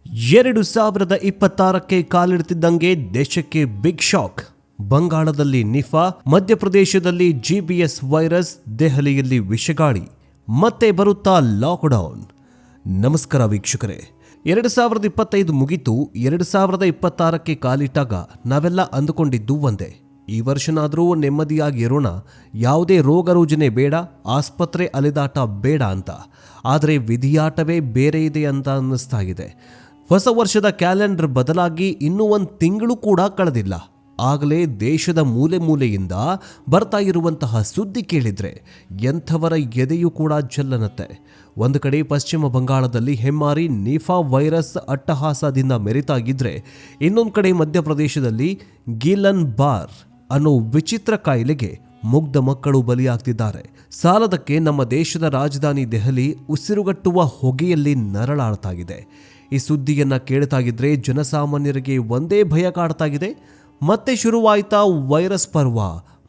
2026ಕ್ಕೆ ಕಾಲಿಡುತ್ತಿದ್ದಂಗೆ ದೇಶಕ್ಕೆ big shock. ಬಂಗಾಳದಲ್ಲಿ Nipah, ಮಧ್ಯಪ್ರದೇಶದಲ್ಲಿ ಜಿಬಿಎಸ್ ವೈರಸ್, ದೆಹಲಿಯಲ್ಲಿ ವಿಷಗಾಳಿ, ಮತ್ತೆ ಬರುತ್ತಾ ಲಾಕ್ಡೌನ್. ನಮಸ್ಕಾರ ವೀಕ್ಷಕರೇ. 2025 ಮುಗಿತು. 2026ಕ್ಕೆ ಕಾಲಿಟ್ಟಾಗ ನಾವೆಲ್ಲ ಅಂದುಕೊಂಡಿದ್ದು ಒಂದೇ, ಈ ವರ್ಷನಾದರೂ ನೆಮ್ಮದಿಯಾಗಿ ಇರೋಣ, ಯಾವುದೇ ರೋಗ ರುಜಿನ ಬೇಡ, ಆಸ್ಪತ್ರೆ ಅಲೆದಾಟ ಬೇಡ ಅಂತ. ಆದರೆ ವಿಧಿಯಾಟವೇ ಬೇರೆ ಇದೆ ಅಂತ ಅನ್ನಿಸ್ತಾ ಇದೆ. ಹೊಸ ವರ್ಷದ ಕ್ಯಾಲೆಂಡರ್ ಬದಲಾಗಿ ಇನ್ನೂ ಒಂದು ತಿಂಗಳು ಕೂಡ ಕಳೆದಿಲ್ಲ, ಆಗಲೇ ದೇಶದ ಮೂಲೆ ಮೂಲೆಯಿಂದ ಬರ್ತಾ ಇರುವಂತಹ ಸುದ್ದಿ ಕೇಳಿದ್ರೆ ಎಂಥವರ ಎದೆಯೂ ಕೂಡ ಜಲ್ಲನತ್ತೆ. ಒಂದು ಕಡೆ ಪಶ್ಚಿಮ ಬಂಗಾಳದಲ್ಲಿ ಹೆಮ್ಮಾರಿ ನಿಫಾ ವೈರಸ್ ಅಟ್ಟಹಾಸದಿಂದ ಮೆರಿತಾ ಇದ್ರೆ, ಇನ್ನೊಂದು ಕಡೆ ಮಧ್ಯಪ್ರದೇಶದಲ್ಲಿ ಗಿಲನ್ ಬಾರ್ ಅನ್ನೋ ವಿಚಿತ್ರ ಕಾಯಿಲೆಗೆ ಮುಗ್ಧ ಮಕ್ಕಳು ಬಲಿಯಾಗ್ತಿದ್ದಾರೆ. ಸಾಲದಕ್ಕೆ ನಮ್ಮ ದೇಶದ ರಾಜಧಾನಿ ದೆಹಲಿ ಉಸಿರುಗಟ್ಟುವ ಹೊಗೆಯಲ್ಲಿ ನರಳಾಡ್ತಾಗಿದೆ. ಈ ಸುದ್ದಿಯನ್ನ ಕೇಳ್ತಾಗಿದ್ರೆ ಜನಸಾಮಾನ್ಯರಿಗೆ ಒಂದೇ ಭಯ ಕಾಡ್ತಾಗಿದೆ. ಮತ್ತೆ ಶುರುವಾಯ್ತಾ ವೈರಸ್ ಪರ್ವ,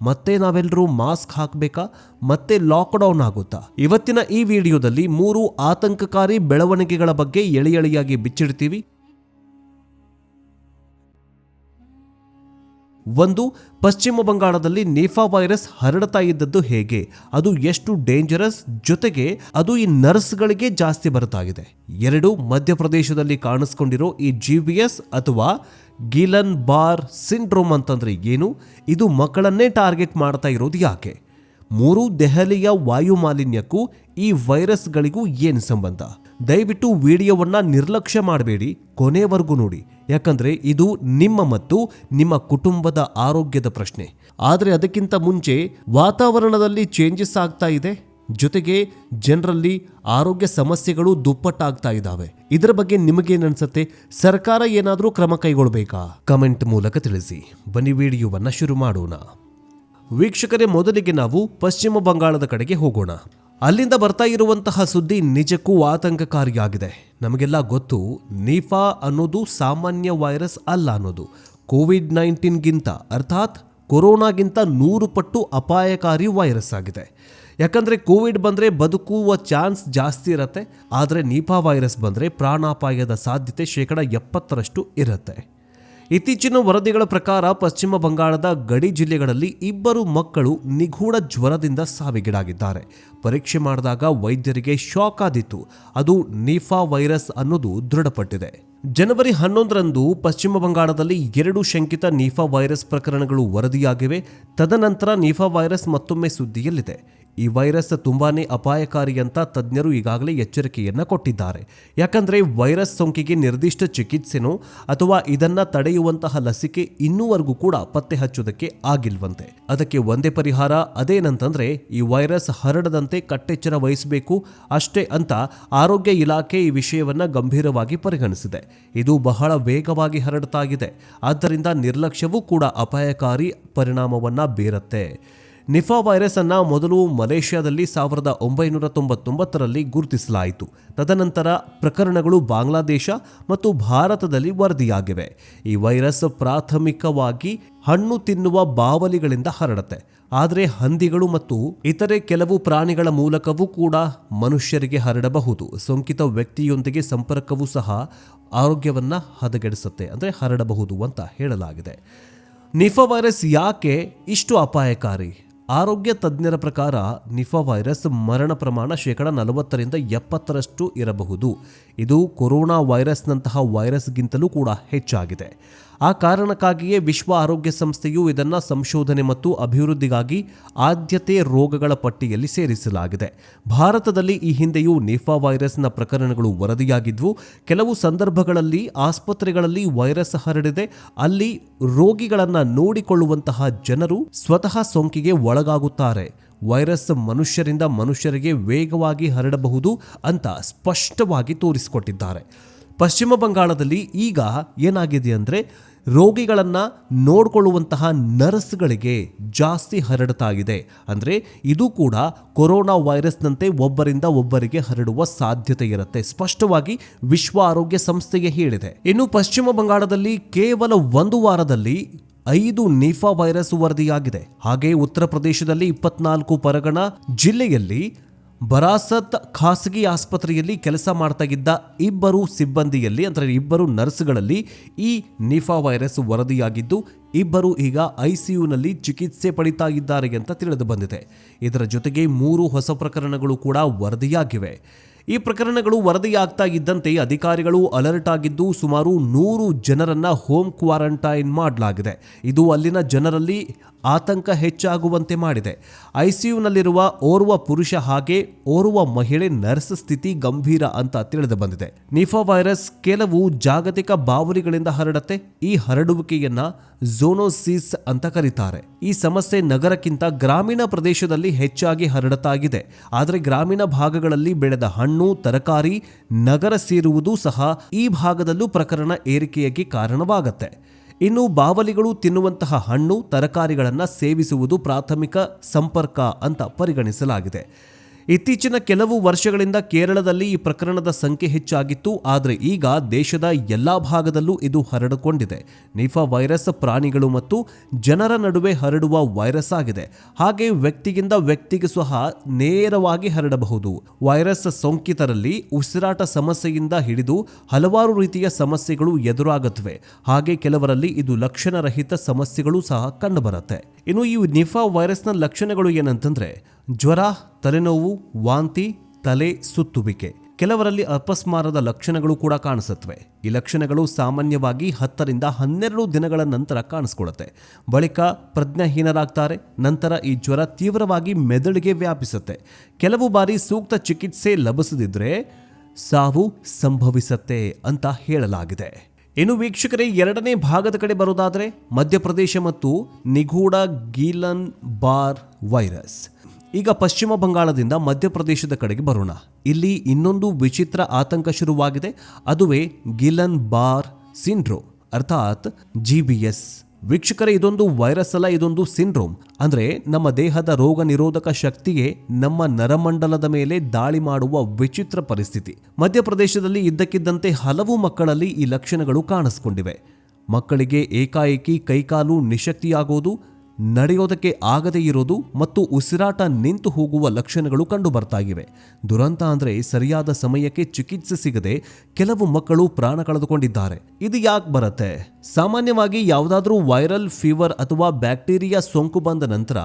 ಮತ್ತೆ ನಾವೆಲ್ಲರೂ ಮಾಸ್ಕ್ ಹಾಕಬೇಕಾ, ಮತ್ತೆ ಲಾಕ್ಡೌನ್ ಆಗುತ್ತಾ? ಇವತ್ತಿನ ಈ ವಿಡಿಯೋದಲ್ಲಿ 3 ಆತಂಕಕಾರಿ ಬೆಳವಣಿಗೆಗಳ ಬಗ್ಗೆ ಎಳೆಯಾಗಿ ಬಿಚ್ಚಿಡ್ತೀವಿ. 1. ಪಶ್ಚಿಮ ಬಂಗಾಳದಲ್ಲಿ ನಿಫಾ ವೈರಸ್ ಹರಡ್ತಾ ಇದ್ದದ್ದು ಹೇಗೆ, ಅದು ಎಷ್ಟು ಡೇಂಜರಸ್, ಜೊತೆಗೆ ಅದು ಈ ನರ್ಸ್ಗಳಿಗೆ ಜಾಸ್ತಿ ಬರ್ತಾಗಿದೆ. 2. ಮಧ್ಯಪ್ರದೇಶದಲ್ಲಿ ಕಾಣಿಸ್ಕೊಂಡಿರೋ ಈ ಜಿಬಿಎಸ್ ಅಥವಾ ಗಿಲನ್ ಬಾರ್ ಸಿಂಡ್ರೋಮ್ ಅಂತಂದ್ರೆ ಏನು, ಇದು ಮಕ್ಕಳನ್ನೇ ಟಾರ್ಗೆಟ್ ಮಾಡ್ತಾ ಇರೋದು ಯಾಕೆ? 3. ದೆಹಲಿಯ ವಾಯು ಮಾಲಿನ್ಯಕ್ಕೂ ಈ ವೈರಸ್ಗಳಿಗೂ ಏನು ಸಂಬಂಧ? ದಯವಿಟ್ಟು ವಿಡಿಯೋವನ್ನ ನಿರ್ಲಕ್ಷ್ಯ ಮಾಡಬೇಡಿ, ಕೊನೆವರೆಗೂ ನೋಡಿ, ಯಾಕಂದ್ರೆ ಇದು ನಿಮ್ಮ ಮತ್ತು ನಿಮ್ಮ ಕುಟುಂಬದ ಆರೋಗ್ಯದ ಪ್ರಶ್ನೆ. ಆದರೆ ಅದಕ್ಕಿಂತ ಮುಂಚೆ ವಾತಾವರಣದಲ್ಲಿ ಚೇಂಜಸ್ ಆಗ್ತಾ ಇದೆ, ಜೊತೆಗೆ ಜನರಲ್ಲಿ ಆರೋಗ್ಯ ಸಮಸ್ಯೆಗಳು ದುಪ್ಪಟ್ಟಾಗ್ತಾ ಇದ್ದಾವೆ. ಇದರ ಬಗ್ಗೆ ನಿಮಗೇನನ್ಸುತ್ತೆ? ಸರ್ಕಾರ ಏನಾದರೂ ಕ್ರಮ ಕೈಗೊಳ್ಳಬೇಕಾ? ಕಮೆಂಟ್ ಮೂಲಕ ತಿಳಿಸಿ. ಬನ್ನಿ ವಿಡಿಯೋವನ್ನ ಶುರು ಮಾಡೋಣ. ವೀಕ್ಷಕರೇ, ಮೊದಲಿಗೆ ನಾವು ಪಶ್ಚಿಮ ಬಂಗಾಳದ ಕಡೆಗೆ ಹೋಗೋಣ. ಅಲ್ಲಿಂದ ಬರ್ತಾ ಇರುವಂತಹ ಸುದ್ದಿ ನಿಜಕ್ಕೂ ಆತಂಕಕಾರಿಯಾಗಿದೆ. ನಮಗೆಲ್ಲ ಗೊತ್ತು, ನಿಫಾ ಅನ್ನೋದು ಸಾಮಾನ್ಯ ವೈರಸ್ ಅಲ್ಲ ಅನ್ನೋದು. ಕೋವಿಡ್-19ಗಿಂತ ಅರ್ಥಾತ್ ಕೊರೋನಾಗಿಂತ 100 ಪಟ್ಟು ಅಪಾಯಕಾರಿ ವೈರಸ್ ಆಗಿದೆ. ಯಾಕಂದರೆ ಕೋವಿಡ್ ಬಂದರೆ ಬದುಕುವ ಚಾನ್ಸ್ ಜಾಸ್ತಿ ಇರುತ್ತೆ, ಆದರೆ ನಿಫಾ ವೈರಸ್ ಬಂದರೆ ಪ್ರಾಣಾಪಾಯದ ಸಾಧ್ಯತೆ 70% ಇರುತ್ತೆ. ಇತ್ತೀಚಿನ ವರದಿಗಳ ಪ್ರಕಾರ ಪಶ್ಚಿಮ ಬಂಗಾಳದ ಗಡಿ ಜಿಲ್ಲೆಗಳಲ್ಲಿ 2 ಮಕ್ಕಳು ನಿಗೂಢ ಜ್ವರದಿಂದ ಸಾವಿಗೀಡಾಗಿದ್ದಾರೆ. ಪರೀಕ್ಷೆ ಮಾಡಿದಾಗ ವೈದ್ಯರಿಗೆ ಶಾಕ್ ಆದಿತ್ತು, ಅದು ನಿಫಾ ವೈರಸ್ ಅನ್ನೋದು ದೃಢಪಟ್ಟಿದೆ. ಜನವರಿ 11ರಂದು ಪಶ್ಚಿಮ ಬಂಗಾಳದಲ್ಲಿ 2 ಶಂಕಿತ ನಿಫಾ ವೈರಸ್ ಪ್ರಕರಣಗಳು ವರದಿಯಾಗಿವೆ. ತದನಂತರ ನಿಫಾ ವೈರಸ್ ಮತ್ತೊಮ್ಮೆ ಸುದ್ದಿಯಲ್ಲಿದೆ. ಈ ವೈರಸ್ ತುಂಬಾನೇ ಅಪಾಯಕಾರಿ ಅಂತ ತಜ್ಞರು ಈಗಾಗಲೇ ಎಚ್ಚರಿಕೆಯನ್ನ ಕೊಟ್ಟಿದ್ದಾರೆ. ಯಾಕಂದ್ರೆ ವೈರಸ್ ಸೋಂಕಿಗೆ ನಿರ್ದಿಷ್ಟ ಚಿಕಿತ್ಸೆನೋ ಅಥವಾ ಇದನ್ನ ತಡೆಯುವಂತಹ ಲಸಿಕೆ ಇನ್ನೂವರೆಗೂ ಕೂಡ ಪತ್ತೆ ಹಚ್ಚೋದಕ್ಕೆ ಆಗಿಲ್ವಂತೆ. ಅದಕ್ಕೆ ಒಂದೇ ಪರಿಹಾರ, ಅದೇನಂತಂದ್ರೆ ಈ ವೈರಸ್ ಹರಡದಂತೆ ಕಟ್ಟೆಚ್ಚರ ವಹಿಸಬೇಕು ಅಷ್ಟೇ ಅಂತ ಆರೋಗ್ಯ ಇಲಾಖೆ ಈ ವಿಷಯವನ್ನ ಗಂಭೀರವಾಗಿ ಪರಿಗಣಿಸಿದೆ. ಇದು ಬಹಳ ವೇಗವಾಗಿ ಹರಡ್ತಾ ಇದೆ, ಆದ್ದರಿಂದ ನಿರ್ಲಕ್ಷ್ಯವೂ ಕೂಡ ಅಪಾಯಕಾರಿ ಪರಿಣಾಮವನ್ನ ಬೀರುತ್ತೆ. ನಿಫಾ ವೈರಸ್ ಅನ್ನ ಮೊದಲು ಮಲೇಷ್ಯಾದಲ್ಲಿ 1999ರಲ್ಲಿ ಗುರುತಿಸಲಾಯಿತು. ತದನಂತರ ಪ್ರಕರಣಗಳು ಬಾಂಗ್ಲಾದೇಶ ಮತ್ತು ಭಾರತದಲ್ಲಿ ವರದಿಯಾಗಿವೆ. ಈ ವೈರಸ್ ಪ್ರಾಥಮಿಕವಾಗಿ ಹಣ್ಣು ತಿನ್ನುವ ಬಾವಲಿಗಳಿಂದ ಹರಡುತ್ತೆ, ಆದರೆ ಹಂದಿಗಳು ಮತ್ತು ಇತರೆ ಕೆಲವು ಪ್ರಾಣಿಗಳ ಮೂಲಕವೂ ಕೂಡ ಮನುಷ್ಯರಿಗೆ ಹರಡಬಹುದು. ಸೋಂಕಿತ ವ್ಯಕ್ತಿಯೊಂದಿಗೆ ಸಂಪರ್ಕವೂ ಸಹ ಆರೋಗ್ಯವನ್ನ ಹದಗೆಡಿಸುತ್ತೆ, ಅಂದರೆ ಹರಡಬಹುದು ಅಂತ ಹೇಳಲಾಗಿದೆ. ನಿಫಾ ವೈರಸ್ ಯಾಕೆ ಇಷ್ಟು ಅಪಾಯಕಾರಿ? ಆರೋಗ್ಯ ತಜ್ಞರ ಪ್ರಕಾರ ನಿಫಾ ವೈರಸ್ ಮರಣ ಪ್ರಮಾಣ 40% ರಿಂದ 70% ಇರಬಹುದು. ಇದು ಕೊರೋನಾ ವೈರಸ್ನಂತಹ ವೈರಸ್ಗಿಂತಲೂ ಕೂಡ ಹೆಚ್ಚಾಗಿದೆ. ಆ ಕಾರಣಕ್ಕಾಗಿಯೇ ವಿಶ್ವ ಆರೋಗ್ಯ ಸಂಸ್ಥೆಯು ಇದನ್ನ ಸಂಶೋಧನೆ ಮತ್ತು ಅಭಿವೃದ್ಧಿಗಾಗಿ ಆದ್ಯತೆ ರೋಗಗಳ ಪಟ್ಟಿಯಲ್ಲಿ ಸೇರಿಸಲಾಗಿದೆ. ಭಾರತದಲ್ಲಿ ಈ ಹಿಂದೆಯೂ ನಿಫಾ ವೈರಸ್ನ ಪ್ರಕರಣಗಳು ವರದಿಯಾಗಿದ್ವು. ಕೆಲವು ಸಂದರ್ಭಗಳಲ್ಲಿ ಆಸ್ಪತ್ರೆಗಳಲ್ಲಿ ವೈರಸ್ ಹರಡಿದೆ, ಅಲ್ಲಿ ರೋಗಿಗಳನ್ನ ನೋಡಿಕೊಳ್ಳುವಂತಹ ಜನರು ಸ್ವತಃ ಸೋಂಕಿಗೆ ಒಳಗಾಗುತ್ತಾರೆ. ವೈರಸ್ ಮನುಷ್ಯರಿಂದ ಮನುಷ್ಯರಿಗೆ ವೇಗವಾಗಿ ಹರಡಬಹುದು ಅಂತ ಸ್ಪಷ್ಟವಾಗಿ ತೋರಿಸಿಕೊಟ್ಟಿದ್ದಾರೆ. ಪಶ್ಚಿಮ ಬಂಗಾಳದಲ್ಲಿ ಈಗ ಏನಾಗಿದೆ ಅಂದರೆ, ರೋಗಿಗಳನ್ನು ನೋಡಿಕೊಳ್ಳುವಂತಹ ನರ್ಸ್ಗಳಿಗೆ ಜಾಸ್ತಿ ಹರಡ್ತಾ ಇದೆ. ಅಂದರೆ ಇದು ಕೂಡ ಕೊರೋನಾ ವೈರಸ್ನಂತೆ ಒಬ್ಬರಿಂದ ಒಬ್ಬರಿಗೆ ಹರಡುವ ಸಾಧ್ಯತೆ ಇರುತ್ತೆ, ಸ್ಪಷ್ಟವಾಗಿ ವಿಶ್ವ ಆರೋಗ್ಯ ಸಂಸ್ಥೆಗೆ ಹೇಳಿದೆ. ಇನ್ನು ಪಶ್ಚಿಮ ಬಂಗಾಳದಲ್ಲಿ ಕೇವಲ 1 ವಾರದಲ್ಲಿ 5 ನಿಫಾ ವೈರಸ್ ವರದಿಯಾಗಿದೆ. ಹಾಗೆ ಉತ್ತರ ಪ್ರದೇಶದಲ್ಲಿ 24 ಪರಗಣ ಜಿಲ್ಲೆಯಲ್ಲಿ ಬರಾಸತ್ ಖಾಸಗಿ ಆಸ್ಪತ್ರೆಯಲ್ಲಿ ಕೆಲಸ ಮಾಡ್ತಾ ಇದ್ದ ಇಬ್ಬರು ಸಿಬ್ಬಂದಿಯಲ್ಲಿ ಅಂದರೆ ಇಬ್ಬರು ನರ್ಸ್ಗಳಲ್ಲಿ ಈ ನಿಫಾ ವೈರಸ್ ವರದಿಯಾಗಿದ್ದು ಇಬ್ಬರು ಈಗ ಐಸಿಯುನಲ್ಲಿ ಚಿಕಿತ್ಸೆ ಪಡಿತಾ ಇದ್ದಾರೆ ಅಂತ ತಿಳಿದು ಬಂದಿದೆ. ಇದರ ಜೊತೆಗೆ 3 ಹೊಸ ಪ್ರಕರಣಗಳು ಕೂಡ ವರದಿಯಾಗಿವೆ. ಈ ಪ್ರಕರಣಗಳು ವರದಿಯಾಗ್ತಾ ಇದ್ದಂತೆ ಅಧಿಕಾರಿಗಳು ಅಲರ್ಟ್ ಆಗಿದ್ದು ಸುಮಾರು 100 ಜನರನ್ನ ಹೋಮ್ ಕ್ವಾರಂಟೈನ್ ಮಾಡಲಾಗಿದೆ. ಇದು ಅಲ್ಲಿನ ಜನರಲ್ಲಿ ಆತಂಕ ಹೆಚ್ಚಾಗುವಂತೆ ಮಾಡಿದೆ. ಐಸಿಯುನಲ್ಲಿರುವ ಓರ್ವ ಪುರುಷ ಹಾಗೆ ಓರ್ವ ಮಹಿಳೆ ನರ್ಸ್ ಸ್ಥಿತಿ ಗಂಭೀರ ಅಂತ ತಿಳಿದು ಬಂದಿದೆ. ನಿಫಾ ವೈರಸ್ ಕೆಲವು ಜಾಗತಿಕ ಬಾವಲಿಗಳಿಂದ ಹರಡುತ್ತೆ. ಈ ಹರಡುವಿಕೆಯನ್ನ ಝೋನೋಸಿಸ್ ಅಂತ ಕರೀತಾರೆ. ಈ ಸಮಸ್ಯೆ ನಗರಕ್ಕಿಂತ ಗ್ರಾಮೀಣ ಪ್ರದೇಶದಲ್ಲಿ ಹೆಚ್ಚಾಗಿ ಹರಡುತ್ತಾ ಇದೆ. ಆದರೆ ಗ್ರಾಮೀಣ ಭಾಗಗಳಲ್ಲಿ ಬೆಳೆದ ಹಣ್ಣು ತರಕಾರಿ ನಗರ ಸೇರುವುದು ಸಹ ಈ ಭಾಗದಲ್ಲೂ ಪ್ರಕರಣ ಏರಿಕೆಯಾಗಿ ಕಾರಣವಾಗುತ್ತೆ. ಇನ್ನು ಬಾವಲಿಗಳು ತಿನ್ನುವಂತಹ ಹಣ್ಣು ತರಕಾರಿಗಳನ್ನು ಸೇವಿಸುವುದು ಪ್ರಾಥಮಿಕ ಸಂಪರ್ಕ ಅಂತ ಪರಿಗಣಿಸಲಾಗಿದೆ. ಇತ್ತೀಚಿನ ಕೆಲವು ವರ್ಷಗಳಿಂದ ಕೇರಳದಲ್ಲಿ ಈ ಪ್ರಕರಣದ ಸಂಖ್ಯೆ ಹೆಚ್ಚಾಗಿತ್ತು. ಆದರೆ ಈಗ ದೇಶದ ಎಲ್ಲಾ ಭಾಗದಲ್ಲೂ ಇದು ಹರಡಿಕೊಂಡಿದೆ. ನಿಫಾ ವೈರಸ್ ಪ್ರಾಣಿಗಳು ಮತ್ತು ಜನರ ನಡುವೆ ಹರಡುವ ವೈರಸ್ ಆಗಿದೆ. ಹಾಗೆ ವ್ಯಕ್ತಿಯಿಂದ ವ್ಯಕ್ತಿಗೆ ಸಹ ನೇರವಾಗಿ ಹರಡಬಹುದು. ವೈರಸ್ ಸೋಂಕಿತರಲ್ಲಿ ಉಸಿರಾಟ ಸಮಸ್ಯೆಯಿಂದ ಹಿಡಿದು ಹಲವಾರು ರೀತಿಯ ಸಮಸ್ಯೆಗಳು ಎದುರಾಗುತ್ತವೆ. ಹಾಗೆ ಕೆಲವರಲ್ಲಿ ಇದು ಲಕ್ಷಣರಹಿತ ಸಮಸ್ಯೆಗಳು ಸಹ ಕಂಡುಬರುತ್ತೆ. ಇನ್ನು ಈ ನಿಫಾ ವೈರಸ್ನ ಲಕ್ಷಣಗಳು ಏನಂತಂದ್ರೆ ಜ್ವರ, ತಲೆನೋವು, ವಾಂತಿ, ತಲೆ ಸುತ್ತುವಿಕೆ. ಕೆಲವರಲ್ಲಿ ಅಪಸ್ಮಾರದ ಲಕ್ಷಣಗಳು ಕೂಡ ಕಾಣಿಸುತ್ತವೆ. ಈ ಲಕ್ಷಣಗಳು ಸಾಮಾನ್ಯವಾಗಿ 10 ರಿಂದ 12 ದಿನಗಳ ನಂತರ ಕಾಣಿಸ್ಕೊಳ್ಳುತ್ತೆ. ಬಳಿಕ ಪ್ರಜ್ಞಾಹೀನರಾಗ್ತಾರೆ. ನಂತರ ಈ ಜ್ವರ ತೀವ್ರವಾಗಿ ಮೆದುಳಿಗೆ ವ್ಯಾಪಿಸುತ್ತೆ. ಕೆಲವು ಬಾರಿ ಸೂಕ್ತ ಚಿಕಿತ್ಸೆ ಲಭಿಸದಿದ್ರೆ ಸಾವು ಸಂಭವಿಸುತ್ತೆ ಅಂತ ಹೇಳಲಾಗಿದೆ. ಇನ್ನು ವೀಕ್ಷಕರೇ, ಎರಡನೇ ಭಾಗದ ಕಡೆ ಬರೋದಾದರೆ ಮಧ್ಯಪ್ರದೇಶ ಮತ್ತು ನಿಗೂಢ ಗೀಲನ್ ಬಾರ್ ವೈರಸ್. ಈಗ ಪಶ್ಚಿಮ ಬಂಗಾಳದಿಂದ ಮಧ್ಯಪ್ರದೇಶದ ಕಡೆಗೆ ಬರೋಣ. ಇಲ್ಲಿ ಇನ್ನೊಂದು ವಿಚಿತ್ರ ಆತಂಕ ಶುರುವಾಗಿದೆ. ಅದುವೇ ಗಿಲನ್ ಬಾರ್ ಸಿಂಡ್ರೋಮ್ ಅರ್ಥಾತ್ GBS. ವೀಕ್ಷಕರೇ, ಇದೊಂದು ವೈರಸ್ ಅಲ್ಲ, ಇದೊಂದು ಸಿಂಡ್ರೋಮ್. ಅಂದ್ರೆ ನಮ್ಮ ದೇಹದ ರೋಗ ನಿರೋಧಕ ಶಕ್ತಿಗೆ ನಮ್ಮ ನರಮಂಡಲದ ಮೇಲೆ ದಾಳಿ ಮಾಡುವ ವಿಚಿತ್ರ ಪರಿಸ್ಥಿತಿ. ಮಧ್ಯಪ್ರದೇಶದಲ್ಲಿ ಇದ್ದಕ್ಕಿದ್ದಂತೆ ಹಲವು ಮಕ್ಕಳಲ್ಲಿ ಈ ಲಕ್ಷಣಗಳು ಕಾಣಿಸಿಕೊಂಡಿವೆ. ಮಕ್ಕಳಿಗೆ ಏಕಾಏಕಿ ಕೈಕಾಲು ನಿಶಕ್ತಿಯಾಗೋದು, ನಡೆಯೋದಕ್ಕೆ ಆಗದೇ ಇರೋದು ಮತ್ತು ಉಸಿರಾಟ ನಿಂತು ಹೋಗುವ ಲಕ್ಷಣಗಳು ಕಂಡು ಬರ್ತಾ ಇವೆ. ದುರಂತ ಅಂದ್ರೆ ಸರಿಯಾದ ಸಮಯಕ್ಕೆ ಚಿಕಿತ್ಸೆ ಸಿಗದೆ ಕೆಲವು ಮಕ್ಕಳು ಪ್ರಾಣ ಕಳೆದುಕೊಂಡಿದ್ದಾರೆ. ಇದು ಯಾಕೆ ಬರುತ್ತೆ? ಸಾಮಾನ್ಯವಾಗಿ ಯಾವುದಾದ್ರೂ ವೈರಲ್ ಫೀವರ್ ಅಥವಾ ಬ್ಯಾಕ್ಟೀರಿಯಾ ಸೋಂಕು ಬಂದ ನಂತರ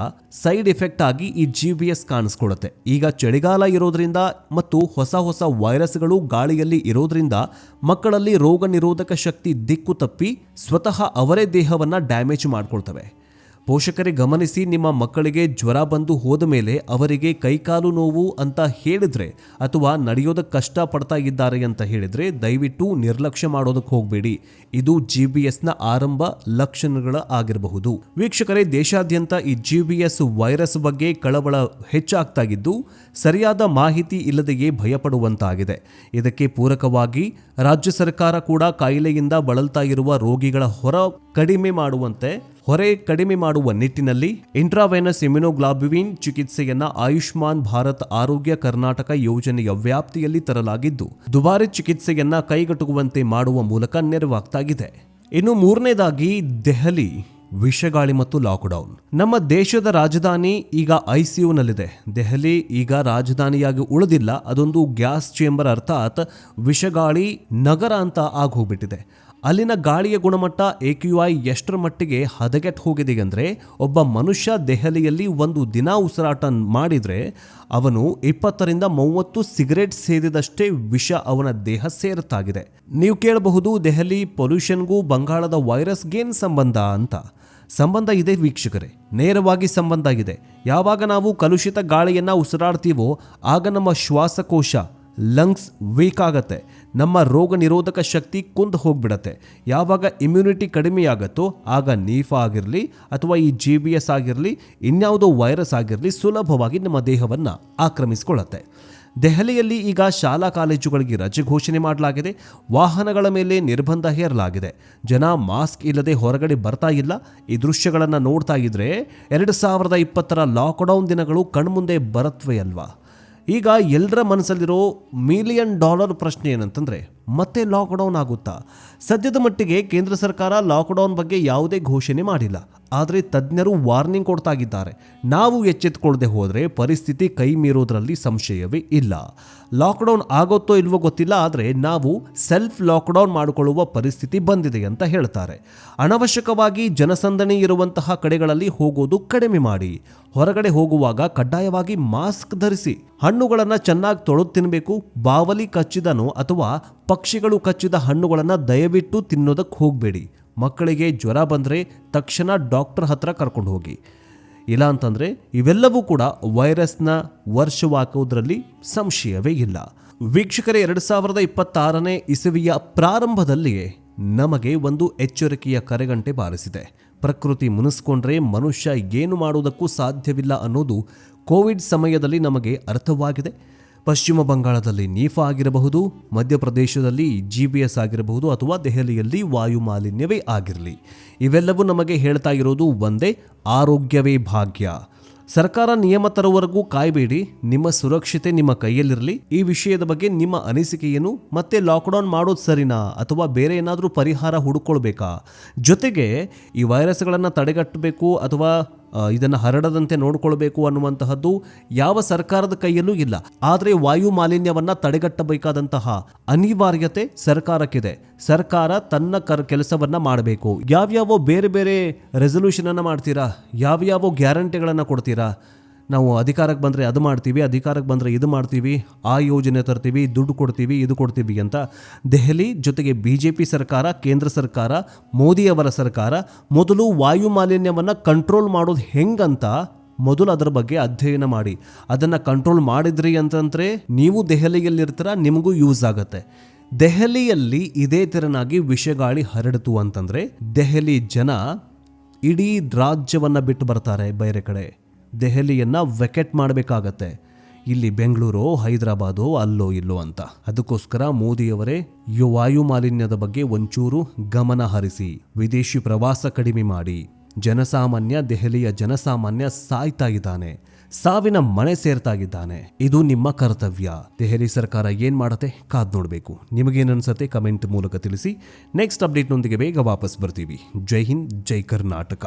ಸೈಡ್ ಎಫೆಕ್ಟ್ ಆಗಿ ಈ GBS ಕಾಣಿಸ್ಕೊಳ್ಳುತ್ತೆ. ಈಗ ಚಳಿಗಾಲ ಇರೋದ್ರಿಂದ ಮತ್ತು ಹೊಸ ವೈರಸ್ಗಳು ಗಾಳಿಯಲ್ಲಿ ಇರೋದ್ರಿಂದ ಮಕ್ಕಳಲ್ಲಿ ರೋಗ ನಿರೋಧಕ ಶಕ್ತಿ ದಿಕ್ಕು ತಪ್ಪಿ ಸ್ವತಃ ಅವರೇ ದೇಹವನ್ನ ಡ್ಯಾಮೇಜ್ ಮಾಡ್ಕೊಳ್ತವೆ. ಪೋಷಕರೇ ಗಮನಿಸಿ, ನಿಮ್ಮ ಮಕ್ಕಳಿಗೆ ಜ್ವರ ಬಂದು ಹೋದ ಮೇಲೆ ಅವರಿಗೆ ಕೈಕಾಲು ನೋವು ಅಂತ ಹೇಳಿದ್ರೆ ಅಥವಾ ನಡೆಯೋದಕ್ಕೆ ಕಷ್ಟ ಪಡ್ತಾ ಇದ್ದಾರೆ ಅಂತ ಹೇಳಿದ್ರೆ ದಯವಿಟ್ಟು ನಿರ್ಲಕ್ಷ್ಯ ಮಾಡೋದಕ್ಕೆ ಹೋಗಬೇಡಿ. ಇದು GBSನ ಆರಂಭ ಲಕ್ಷಣಗಳ ಆಗಿರಬಹುದು. ವೀಕ್ಷಕರೇ, ದೇಶಾದ್ಯಂತ ಈ GBS ವೈರಸ್ ಬಗ್ಗೆ ಕಳವಳ ಹೆಚ್ಚಾಗ್ತಾ ಇದ್ದು ಸರಿಯಾದ ಮಾಹಿತಿ ಇಲ್ಲದೆಯೇ ಭಯಪಡುವಂತಾಗಿದೆ. ಇದಕ್ಕೆ ಪೂರಕವಾಗಿ ರಾಜ್ಯ ಸರ್ಕಾರ ಕೂಡ ಕಾಯಿಲೆಯಿಂದ ಬಳಲ್ತಾ ಇರುವ ರೋಗಿಗಳ ಹೊರೆ ಕಡಿಮೆ ಮಾಡುವ ನಿಟ್ಟಿನಲ್ಲಿ ಇಂಟ್ರಾವೆನಸ್ ಇಮ್ಯುನೋಗ್ಲಾಬ್ಯುಲಿನ್ ಚಿಕಿತ್ಸೆಯನ್ನ ಆಯುಷ್ಮಾನ್ ಭಾರತ್ ಆರೋಗ್ಯ ಕರ್ನಾಟಕ ಯೋಜನೆಯ ವ್ಯಾಪ್ತಿಯಲ್ಲಿ ತರಲಾಗಿದ್ದು ದುಬಾರಿ ಚಿಕಿತ್ಸೆಯನ್ನ ಕೈಗೆಟುಕುವಂತೆ ಮಾಡುವ ಮೂಲಕ ನೆರವಾಗ್ತಾಗಿದೆ. ಇನ್ನು ಮೂರನೇದಾಗಿ ದೆಹಲಿ ವಿಷಗಾಳಿ ಮತ್ತು ಲಾಕ್ಡೌನ್. ನಮ್ಮ ದೇಶದ ರಾಜಧಾನಿ ಈಗ ICUನಲ್ಲಿದೆ. ದೆಹಲಿ ಈಗ ರಾಜಧಾನಿಯಾಗಿ ಉಳಿದಿಲ್ಲ, ಅದೊಂದು ಗ್ಯಾಸ್ ಚೇಂಬರ್ ಅರ್ಥಾತ್ ವಿಷಗಾಳಿ ನಗರ ಅಂತ ಆಗೋಗ್ಬಿಟ್ಟಿದೆ. ಅಲ್ಲಿನ ಗಾಳಿಯ ಗುಣಮಟ್ಟ AQI ಎಷ್ಟರ ಮಟ್ಟಿಗೆ ಹದಗೆಟ್ಟು ಹೋಗಿದೆ ಅಂದರೆ ಒಬ್ಬ ಮನುಷ್ಯ ದೆಹಲಿಯಲ್ಲಿ ಒಂದು ದಿನ ಉಸಿರಾಟ ಮಾಡಿದರೆ ಅವನು 20 ರಿಂದ 30 ಸಿಗರೇಟ್ ಸೇದಿದಷ್ಟೇ ವಿಷ ಅವನ ದೇಹ ಸೇರುತ್ತಾಗಿದೆ. ನೀವು ಕೇಳಬಹುದು, ದೆಹಲಿ ಪೊಲ್ಯೂಷನ್ಗೂ ಬಂಗಾಳದ ವೈರಸ್ಗೇನು ಸಂಬಂಧ ಅಂತ. ಸಂಬಂಧ ಇದೆ ವೀಕ್ಷಕರೇ, ನೇರವಾಗಿ ಸಂಬಂಧ ಇದೆ. ಯಾವಾಗ ನಾವು ಕಲುಷಿತ ಗಾಳಿಯನ್ನು ಉಸಿರಾಡ್ತೀವೋ ಆಗ ನಮ್ಮ ಶ್ವಾಸಕೋಶ ಲಂಗ್ಸ್ ವೀಕ್ ಆಗತ್ತೆ, ನಮ್ಮ ರೋಗ ನಿರೋಧಕ ಶಕ್ತಿ ಕುಂದು ಹೋಗ್ಬಿಡತ್ತೆ. ಯಾವಾಗ ಇಮ್ಯುನಿಟಿ ಕಡಿಮೆ ಆಗುತ್ತೋ ಆಗ ನಿಫಾ ಆಗಿರಲಿ ಅಥವಾ ಈ GBS ಆಗಿರಲಿ ಇನ್ಯಾವುದೋ ವೈರಸ್ ಆಗಿರಲಿ ಸುಲಭವಾಗಿ ನಮ್ಮ ದೇಹವನ್ನು ಆಕ್ರಮಿಸಿಕೊಳ್ಳುತ್ತೆ. ದೆಹಲಿಯಲ್ಲಿ ಈಗ ಶಾಲಾ ಕಾಲೇಜುಗಳಿಗೆ ರಜೆ ಘೋಷಣೆ ಮಾಡಲಾಗಿದೆ. ವಾಹನಗಳ ಮೇಲೆ ನಿರ್ಬಂಧ ಹೇರಲಾಗಿದೆ. ಜನ ಮಾಸ್ಕ್ ಇಲ್ಲದೆ ಹೊರಗಡೆ ಬರ್ತಾ ಇಲ್ಲ. ಈ ದೃಶ್ಯಗಳನ್ನು ನೋಡ್ತಾ ಇದ್ರೆ 2020ರ ಲಾಕ್ಡೌನ್ ದಿನಗಳು ಕಣ್ಮುಂದೆ ಬರುತ್ತವೆ ಅಲ್ವಾ. ಈಗ ಎಲ್ಲರ ಮನಸ್ಸಲ್ಲಿರೋ $1 ಮಿಲಿಯನ್ ಪ್ರಶ್ನೆ ಏನಂತಂದರೆ ಮತ್ತೆ ಲಾಕ್ಡೌನ್ ಆಗುತ್ತಾ? ಸದ್ಯದ ಮಟ್ಟಿಗೆ ಕೇಂದ್ರ ಸರ್ಕಾರ ಲಾಕ್ಡೌನ್ ಬಗ್ಗೆ ಯಾವುದೇ ಘೋಷಣೆ ಮಾಡಿಲ್ಲ. ಆದರೆ ತಜ್ಞರು ವಾರ್ನಿಂಗ್ ಕೊಡ್ತಾಗಿದ್ದಾರೆ. ನಾವು ಎಚ್ಚೆತ್ತುಕೊಳ್ಳದೆ ಹೋದರೆ ಪರಿಸ್ಥಿತಿ ಕೈ ಮೀರೋದ್ರಲ್ಲಿ ಸಂಶಯವೇ ಇಲ್ಲ. ಲಾಕ್ಡೌನ್ ಆಗುತ್ತೋ ಇಲ್ವೋ ಗೊತ್ತಿಲ್ಲ, ಆದರೆ ನಾವು ಸೆಲ್ಫ್ ಲಾಕ್ಡೌನ್ ಮಾಡಿಕೊಳ್ಳುವ ಪರಿಸ್ಥಿತಿ ಬಂದಿದೆ ಅಂತ ಹೇಳ್ತಾರೆ. ಅನವಶ್ಯಕವಾಗಿ ಜನಸಂದಣಿ ಇರುವಂತಹ ಕಡೆಗಳಲ್ಲಿ ಹೋಗೋದು ಕಡಿಮೆ ಮಾಡಿ. ಹೊರಗಡೆ ಹೋಗುವಾಗ ಕಡ್ಡಾಯವಾಗಿ ಮಾಸ್ಕ್ ಧರಿಸಿ. ಹಣ್ಣುಗಳನ್ನು ಚೆನ್ನಾಗಿ ತೊಳೆದು ತಿನ್ನಬೇಕು. ಬಾವಲಿ ಕಚ್ಚಿದನೋ ಅಥವಾ ಪಕ್ಷಿಗಳು ಕಚ್ಚಿದ ಹಣ್ಣುಗಳನ್ನು ದಯವಿಟ್ಟು ತಿನ್ನೋದಕ್ಕೆ ಹೋಗಬೇಡಿ. ಮಕ್ಕಳಿಗೆ ಜ್ವರ ಬಂದರೆ ತಕ್ಷಣ ಡಾಕ್ಟರ್ ಹತ್ರ ಕರ್ಕೊಂಡು ಹೋಗಿ. ಇಲ್ಲ ಅಂತಂದರೆ ಇವೆಲ್ಲವೂ ಕೂಡ ವೈರಸ್ನ ವರ್ಷವಾಗುವುದರಲ್ಲಿ ಸಂಶಯವೇ ಇಲ್ಲ. ವೀಕ್ಷಕರೇ, 2026ನೇ ಇಸವಿಯ ಪ್ರಾರಂಭದಲ್ಲಿಯೇ ನಮಗೆ ಒಂದು ಎಚ್ಚರಿಕೆಯ ಕರೆಗಂಟೆ ಬಾರಿಸಿದೆ. ಪ್ರಕೃತಿ ಮುನಿಸ್ಕೊಂಡ್ರೆ ಮನುಷ್ಯ ಏನು ಮಾಡುವುದಕ್ಕೂ ಸಾಧ್ಯವಿಲ್ಲ ಅನ್ನೋದು ಕೋವಿಡ್ ಸಮಯದಲ್ಲಿ ನಮಗೆ ಅರ್ಥವಾಗಿದೆ. ಪಶ್ಚಿಮ ಬಂಗಾಳದಲ್ಲಿ ನೀಫಾ ಆಗಿರಬಹುದು, ಮಧ್ಯಪ್ರದೇಶದಲ್ಲಿ GBS ಆಗಿರಬಹುದು, ಅಥವಾ ದೆಹಲಿಯಲ್ಲಿ ವಾಯು ಮಾಲಿನ್ಯವೇ ಆಗಿರಲಿ, ಇವೆಲ್ಲವೂ ನಮಗೆ ಹೇಳ್ತಾ ಇರೋದು ಒಂದೇ: ಆರೋಗ್ಯವೇ ಭಾಗ್ಯ. ಸರ್ಕಾರ ನಿಯಮ ತರುವವರೆಗೂ ಕಾಯಬೇಡಿ. ನಿಮ್ಮ ಸುರಕ್ಷತೆ ನಿಮ್ಮ ಕೈಯಲ್ಲಿರಲಿ. ಈ ವಿಷಯದ ಬಗ್ಗೆ ನಿಮ್ಮ ಅನಿಸಿಕೆ ಏನು? ಮತ್ತೆ ಲಾಕ್ಡೌನ್ ಮಾಡೋದು ಸರಿನಾ ಅಥವಾ ಬೇರೆ ಏನಾದರೂ ಪರಿಹಾರ ಹುಡುಕೊಳ್ಬೇಕಾ? ಜೊತೆಗೆ ಈ ವೈರಸ್ಗಳನ್ನು ತಡೆಗಟ್ಟಬೇಕು ಅಥವಾ ಇದನ್ನು ಹರಡದಂತೆ ನೋಡಿಕೊಳ್ಬೇಕು ಅನ್ನುವಂತಹದ್ದು ಯಾವ ಸರ್ಕಾರದ ಕೈಯಲ್ಲೂ ಇಲ್ಲ. ಆದರೆ ವಾಯು ಮಾಲಿನ್ಯವನ್ನು ತಡೆಗಟ್ಟಬೇಕಾದಂತಹ ಅನಿವಾರ್ಯತೆ ಸರ್ಕಾರಕ್ಕಿದೆ. ಸರ್ಕಾರ ತನ್ನ ಕೆಲಸವನ್ನು ಮಾಡಬೇಕು. ಯಾವ್ಯಾವ ಬೇರೆ ಬೇರೆ ರೆಸಲ್ಯೂಷನ್ ಅನ್ನು ಮಾಡ್ತೀರಾ? ಯಾವ್ಯಾವ ಗ್ಯಾರಂಟಿಗಳನ್ನು ಕೊಡ್ತೀರಾ? ನಾವು ಅಧಿಕಾರಕ್ಕೆ ಬಂದರೆ ಅದು ಮಾಡ್ತೀವಿ, ಅಧಿಕಾರಕ್ಕೆ ಬಂದರೆ ಇದು ಮಾಡ್ತೀವಿ, ಆ ಯೋಜನೆ ತರ್ತೀವಿ, ದುಡ್ಡು ಕೊಡ್ತೀವಿ, ಇದು ಕೊಡ್ತೀವಿ ಅಂತ ದೆಹಲಿ ಜೊತೆಗೆ BJP ಸರ್ಕಾರ, ಕೇಂದ್ರ ಸರ್ಕಾರ, ಮೋದಿಯವರ ಸರ್ಕಾರ ಮೊದಲು ವಾಯು ಮಾಲಿನ್ಯವನ್ನು ಕಂಟ್ರೋಲ್ ಮಾಡೋದು ಹೆಂಗಂತ ಮೊದಲು ಅದರ ಬಗ್ಗೆ ಅಧ್ಯಯನ ಮಾಡಿ. ಅದನ್ನು ಕಂಟ್ರೋಲ್ ಮಾಡಿದ್ರಿ ಅಂತಂದರೆ ನೀವು ದೆಹಲಿಯಲ್ಲಿರ್ತೀರ, ನಿಮಗೂ ಯೂಸ್ ಆಗುತ್ತೆ. ದೆಹಲಿಯಲ್ಲಿ ಇದೇ ತೆರನಾಗಿ ವಿಷಗಾಳಿ ಹರಡಿತು ಅಂತಂದರೆ ದೆಹಲಿ ಜನ ಇಡೀ ರಾಜ್ಯವನ್ನು ಬಿಟ್ಟು ಬರ್ತಾರೆ ಬೇರೆ ಕಡೆ. ದೆಹಲಿಯನ್ನು ವೆಕೆಟ್ ಮಾಡಬೇಕಾಗತ್ತೆ. ಇಲ್ಲಿ ಬೆಂಗಳೂರು, ಹೈದರಾಬಾದು, ಅಲ್ಲೋ ಇಲ್ಲೋ ಅಂತ. ಅದಕ್ಕೋಸ್ಕರ ಮೋದಿಯವರೇ ವಾಯು ಮಾಲಿನ್ಯದ ಬಗ್ಗೆ ಒಂಚೂರು ಗಮನ ಹರಿಸಿ, ವಿದೇಶಿ ಪ್ರವಾಸ ಕಡಿಮೆ ಮಾಡಿ. ದೆಹಲಿಯ ಜನಸಾಮಾನ್ಯ ಸಾಯ್ತಾ ಇದ್ದಾನೆ, ಸಾವಿನ ಮನೆ ಸೇರ್ತಾ ಇದ್ದಾನೆ. ಇದು ನಿಮ್ಮ ಕರ್ತವ್ಯ. ದೆಹಲಿ ಸರ್ಕಾರ ಏನ್ ಮಾಡತ್ತೆ ಕಾದ್ ನೋಡಬೇಕು. ನಿಮಗೇನನ್ಸತ್ತೆ ಕಮೆಂಟ್ ಮೂಲಕ ತಿಳಿಸಿ. ನೆಕ್ಸ್ಟ್ ಅಪ್ಡೇಟ್ನೊಂದಿಗೆ ಬೇಗ ವಾಪಸ್ ಬರ್ತೀವಿ. ಜೈ ಹಿಂದ್, ಜೈ ಕರ್ನಾಟಕ.